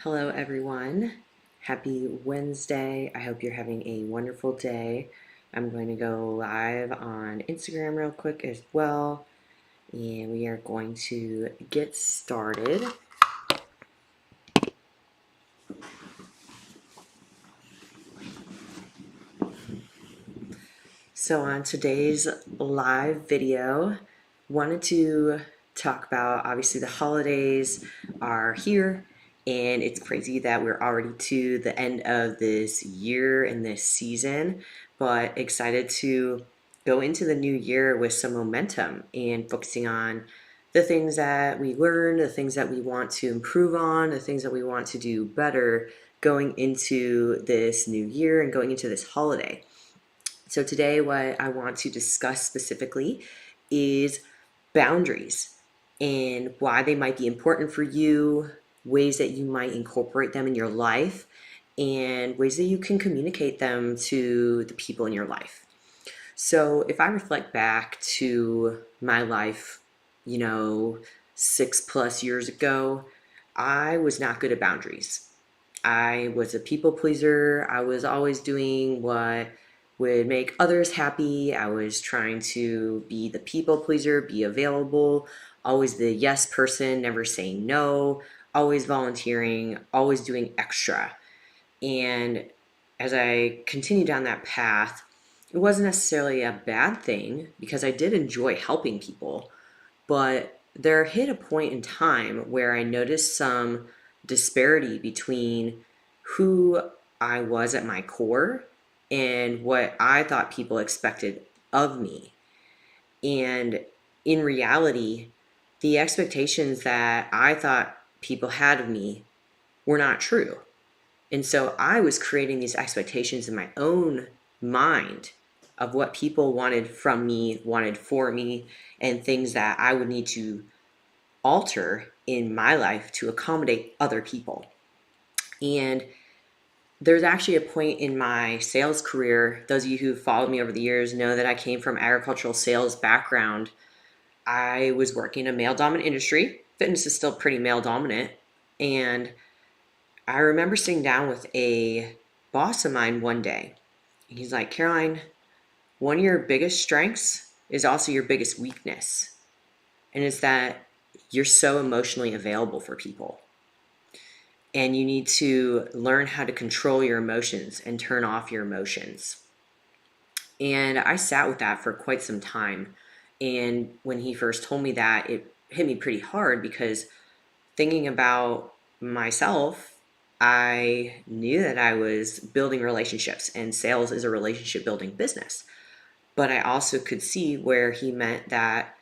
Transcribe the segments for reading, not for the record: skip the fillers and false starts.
Hello, everyone. Happy Wednesday. I hope you're having a wonderful day. I'm going to go live on Instagram real quick as well, and we are going to get started. So, on today's live video, wanted to talk about obviously the holidays are here, and it's crazy that we're already to the end of this year and this season, but excited to go into the new year with some momentum and focusing on the things that we learned, the things that we want to improve on, the things that we want to do better going into this new year and going into this holiday. So today what I want to discuss specifically is boundaries and why they might be important for you, ways that you might incorporate them in your life, and ways that you can communicate them to the people in your life. So if I reflect back to my life, 6+ years ago, I was not good at boundaries. I was a people pleaser. I was always doing what would make others happy. I was trying to be the people pleaser, be available, always the yes person, never saying no, always volunteering, always doing extra. And as I continued down that path, it wasn't necessarily a bad thing because I did enjoy helping people, but there hit a point in time where I noticed some disparity between who I was at my core and what I thought people expected of me. And in reality, the expectations that I thought people had of me were not true. And so I was creating these expectations in my own mind of what people wanted from me, wanted for me, and things that I would need to alter in my life to accommodate other people. And there's actually a point in my sales career, those of you who followed me over the years know that I came from agricultural sales background. I was working in a male dominant industry. Fitness is still pretty male dominant. And I remember sitting down with a boss of mine one day. And he's like, Caroline, one of your biggest strengths is also your biggest weakness. And it's that you're so emotionally available for people. And you need to learn how to control your emotions and turn off your emotions. And I sat with that for quite some time. And when he first told me that, it hit me pretty hard because thinking about myself, I knew that I was building relationships and sales is a relationship building business. But I also could see where he meant that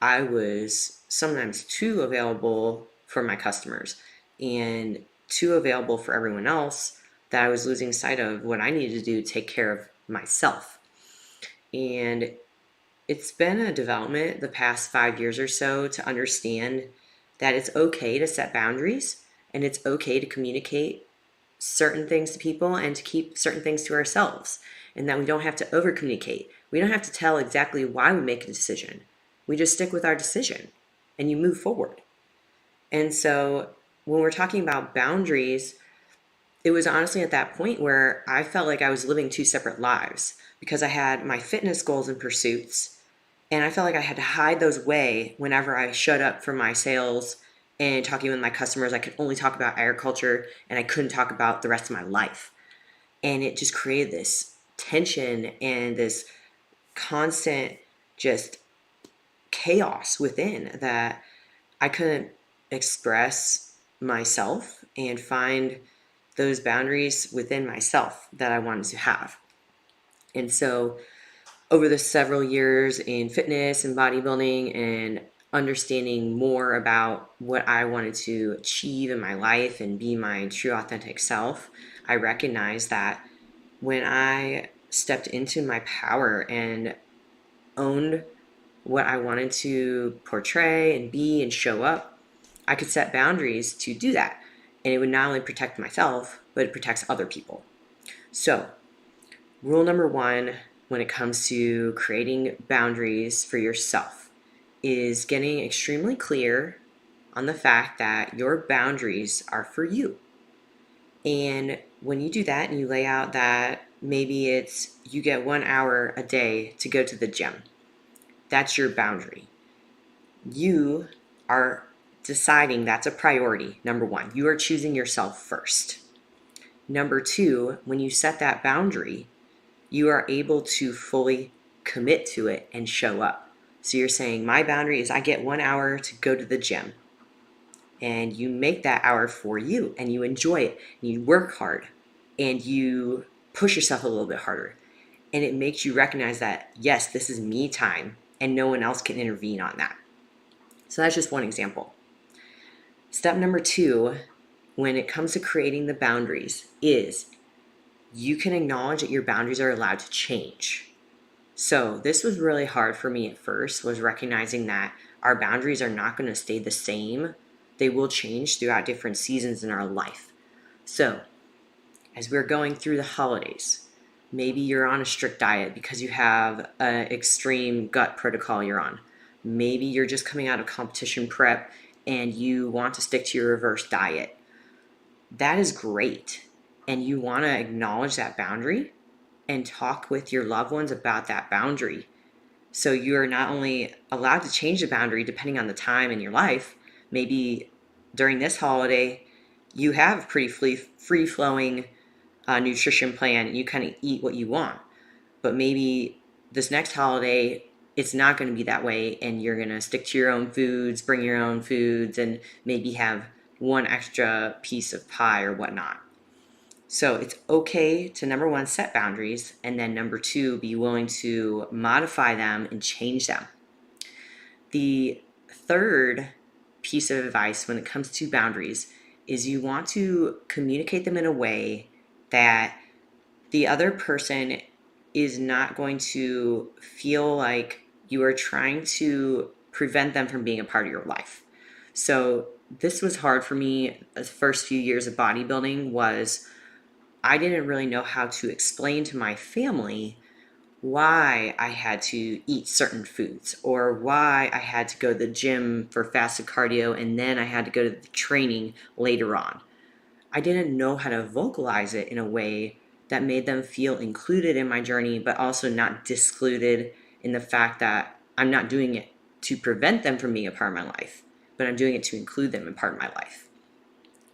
I was sometimes too available for my customers and too available for everyone else, that I was losing sight of what I needed to do to take care of myself. And it's been a development the past 5 years or so to understand that it's okay to set boundaries and it's okay to communicate certain things to people and to keep certain things to ourselves, and that we don't have to over communicate. We don't have to tell exactly why we make a decision. We just stick with our decision and you move forward. And so when we're talking about boundaries, it was honestly at that point where I felt like I was living two separate lives because I had my fitness goals and pursuits, and I felt like I had to hide those away whenever I showed up for my sales and talking with my customers. I could only talk about agriculture and I couldn't talk about the rest of my life. And it just created this tension and this constant just chaos within that I couldn't express myself and find those boundaries within myself that I wanted to have. And so over the several years in fitness and bodybuilding and understanding more about what I wanted to achieve in my life and be my true authentic self, I recognized that when I stepped into my power and owned what I wanted to portray and be and show up, I could set boundaries to do that. And it would not only protect myself, but it protects other people. So, rule number one when it comes to creating boundaries for yourself is getting extremely clear on the fact that your boundaries are for you. And when you do that and you lay out that maybe it's you get 1 hour a day to go to the gym, that's your boundary. You are deciding that's a priority, number one. You are choosing yourself first. Number two, when you set that boundary, you are able to fully commit to it and show up. So you're saying, my boundary is I get 1 hour to go to the gym. And you make that hour for you and you enjoy it. And you work hard and you push yourself a little bit harder. And it makes you recognize that, yes, this is me time and no one else can intervene on that. So that's just one example. Step number two, when it comes to creating the boundaries, is you can acknowledge that your boundaries are allowed to change. So this was really hard for me at first, was recognizing that our boundaries are not going to stay the same. They will change throughout different seasons in our life. So as we're going through the holidays, maybe you're on a strict diet because you have an extreme gut protocol you're on. Maybe you're just coming out of competition prep and you want to stick to your reverse diet. That is great. And you want to acknowledge that boundary and talk with your loved ones about that boundary. So you're not only allowed to change the boundary depending on the time in your life. Maybe during this holiday, you have a pretty free-flowing nutrition plan and you kind of eat what you want. But maybe this next holiday, it's not going to be that way and you're going to stick to your own foods, bring your own foods, and maybe have one extra piece of pie or whatnot. So it's okay to, number one, set boundaries, and then number two, be willing to modify them and change them. The third piece of advice when it comes to boundaries is you want to communicate them in a way that the other person is not going to feel like you are trying to prevent them from being a part of your life. So this was hard for me the first few years of bodybuilding. Was I didn't really know how to explain to my family why I had to eat certain foods or why I had to go to the gym for fasted cardio and then I had to go to the training later on. I didn't know how to vocalize it in a way that made them feel included in my journey, but also not discluded in the fact that I'm not doing it to prevent them from being a part of my life, but I'm doing it to include them in part of my life.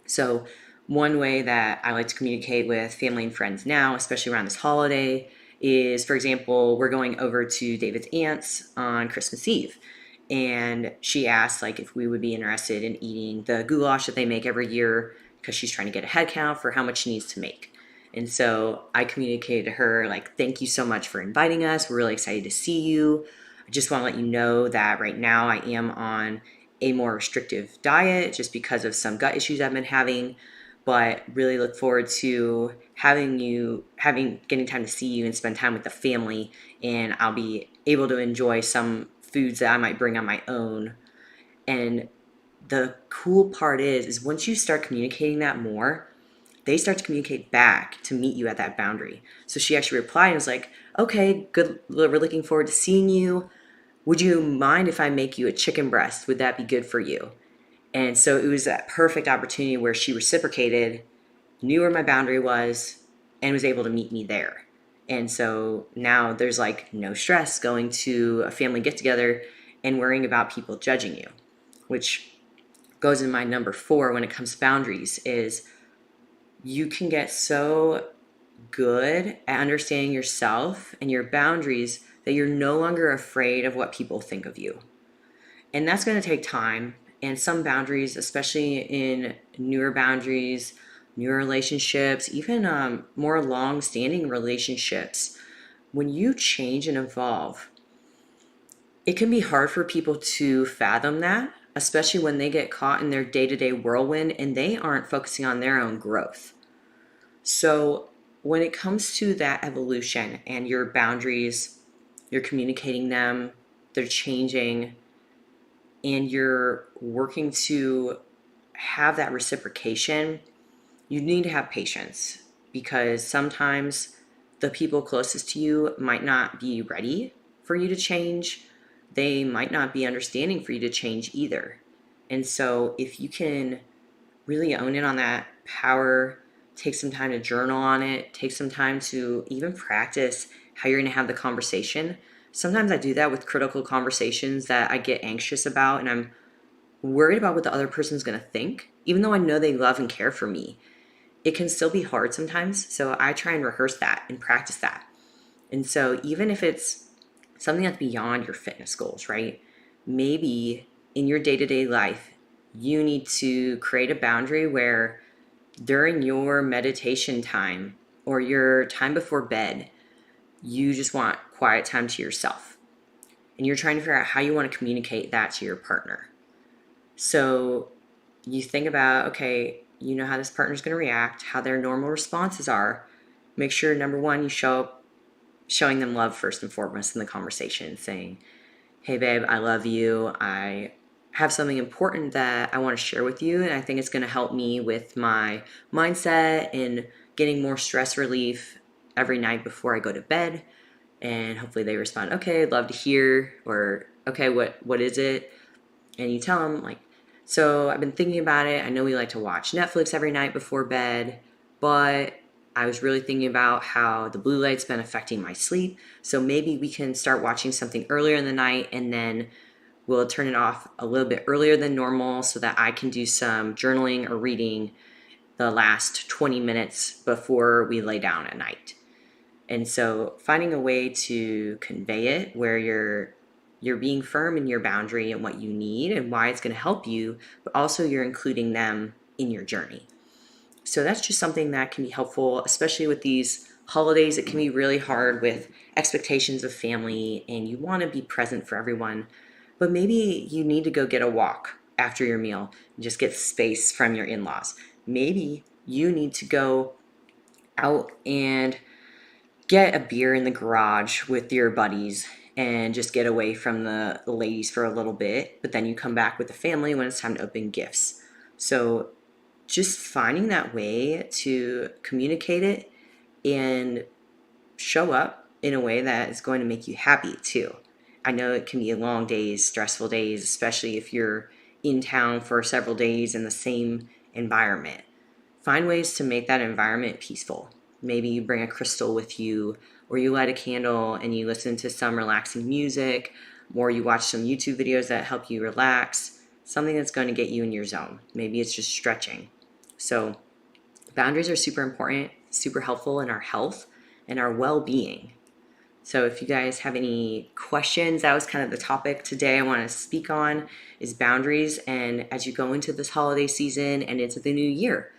So one way that I like to communicate with family and friends now, especially around this holiday, is, for example, we're going over to David's aunt's on Christmas Eve. And she asked like if we would be interested in eating the goulash that they make every year because she's trying to get a head count for how much she needs to make. And so I communicated to her like, thank you so much for inviting us. We're really excited to see you. I just want to let you know that right now I am on a more restrictive diet just because of some gut issues I've been having, but really look forward to getting time to see you and spend time with the family, and I'll be able to enjoy some foods that I might bring on my own. And the cool part is once you start communicating that more, they start to communicate back to meet you at that boundary. So she actually replied and was like, okay, good, we're looking forward to seeing you. Would you mind if I make you a chicken breast? Would that be good for you? And so it was that perfect opportunity where she reciprocated, knew where my boundary was, and was able to meet me there. And so now there's like no stress going to a family get together and worrying about people judging you, which goes in my number 4 when it comes to boundaries. Is you can get so good at understanding yourself and your boundaries that you're no longer afraid of what people think of you. And that's going to take time. And some boundaries, especially in newer boundaries, newer relationships, even more long-standing relationships, when you change and evolve, it can be hard for people to fathom that, especially when they get caught in their day-to-day whirlwind and they aren't focusing on their own growth. So when it comes to that evolution and your boundaries, you're communicating them, they're changing, and you're working to have that reciprocation, you need to have patience, because sometimes the people closest to you might not be ready for you to change. They might not be understanding for you to change either. And so if you can really own in on that power take some time to journal on it, take some time to even practice how you're going to have the conversation. Sometimes I do that with critical conversations that I get anxious about, and I'm worried about what the other person's going to think. Even though I know they love and care for me, it can still be hard sometimes. So I try and rehearse that and practice that. And so even if it's something that's beyond your fitness goals, right? Maybe in your day-to-day life, you need to create a boundary where during your meditation time or your time before bed, you just want quiet time to yourself. And you're trying to figure out how you want to communicate that to your partner. So you think about, okay, you know how this partner's going to react, how their normal responses are. Make sure, number one, you show up showing them love first and foremost in the conversation, saying, hey, babe, I love you. I have something important that I want to share with you, and I think it's going to help me with my mindset and getting more stress relief every night before I go to bed. And hopefully they respond, okay, I'd love to hear, or okay, what is it? And you tell them, like, so I've been thinking about it. I know we like to watch Netflix every night before bed, but I was really thinking about how the blue light's been affecting my sleep. So maybe we can start watching something earlier in the night, and then we'll turn it off a little bit earlier than normal so that I can do some journaling or reading the last 20 minutes before we lay down at night. And so finding a way to convey it where you're being firm in your boundary and what you need and why it's going to help you, but also you're including them in your journey. So that's just something that can be helpful, especially with these holidays. It can be really hard with expectations of family and you want to be present for everyone, but maybe you need to go get a walk after your meal and just get space from your in-laws. Maybe you need to go out and get a beer in the garage with your buddies and just get away from the ladies for a little bit, but then you come back with the family when it's time to open gifts. So just finding that way to communicate it and show up in a way that is going to make you happy too. I know it can be long days, stressful days, especially if you're in town for several days in the same environment. Find ways to make that environment peaceful. Maybe you bring a crystal with you, or you light a candle and you listen to some relaxing music, or you watch some YouTube videos that help you relax, something that's going to get you in your zone. Maybe it's just stretching. So boundaries are super important, super helpful in our health and our well-being. So if you guys have any questions, that was kind of the topic today I want to speak on, is boundaries. And as you go into this holiday season and into the new year,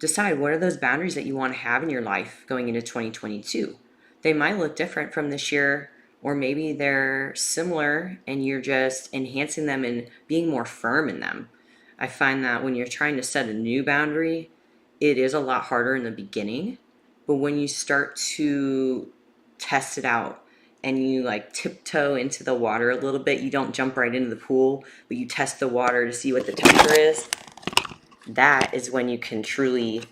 decide what are those boundaries that you want to have in your life going into 2022. They might look different from this year, or maybe they're similar and you're just enhancing them and being more firm in them. I find that when you're trying to set a new boundary, it is a lot harder in the beginning, but when you start to test it out and you like tiptoe into the water a little bit, you don't jump right into the pool, but you test the water to see what the temperature is. That is when you can truly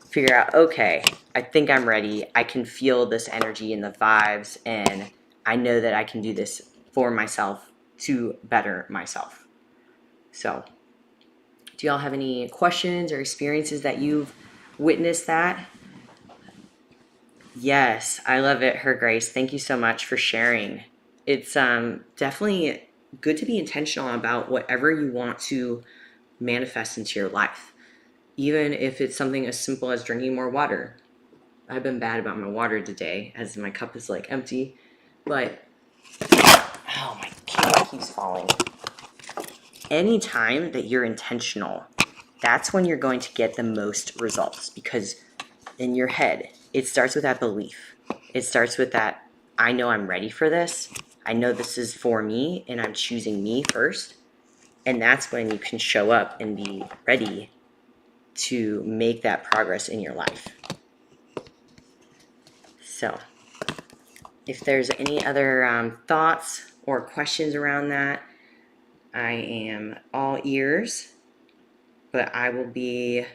figure out, okay, I think I'm ready. I can feel this energy and the vibes, and I know that I can do this for myself to better myself. So, do y'all have any questions or experiences that you've witnessed that? Yes, I love it, Her Grace. Thank you so much for sharing. It's definitely good to be intentional about whatever you want to manifest into your life, even if it's something as simple as drinking more water. I've been bad about my water today, as my cup is like empty, but oh, my camera keeps falling. Anytime that you're intentional, that's when you're going to get the most results, because in your head, it starts with that belief. It starts with that, I know I'm ready for this. I know this is for me, and I'm choosing me first. And that's when you can show up and be ready to make that progress in your life. So if there's any other thoughts or questions around that, I am all ears, but I will be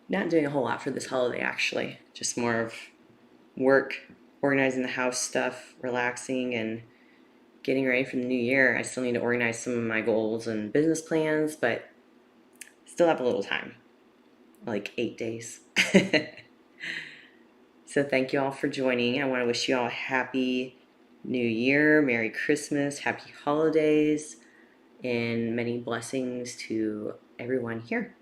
not doing a whole lot for this holiday, actually. Just more of work, organizing the house stuff, relaxing, and getting ready for the new year. I still need to organize some of my goals and business plans, but still have a little time. like 8 days. So thank you all for joining. I want to wish you all a happy New Year, Merry Christmas, Happy Holidays, and many blessings to everyone here.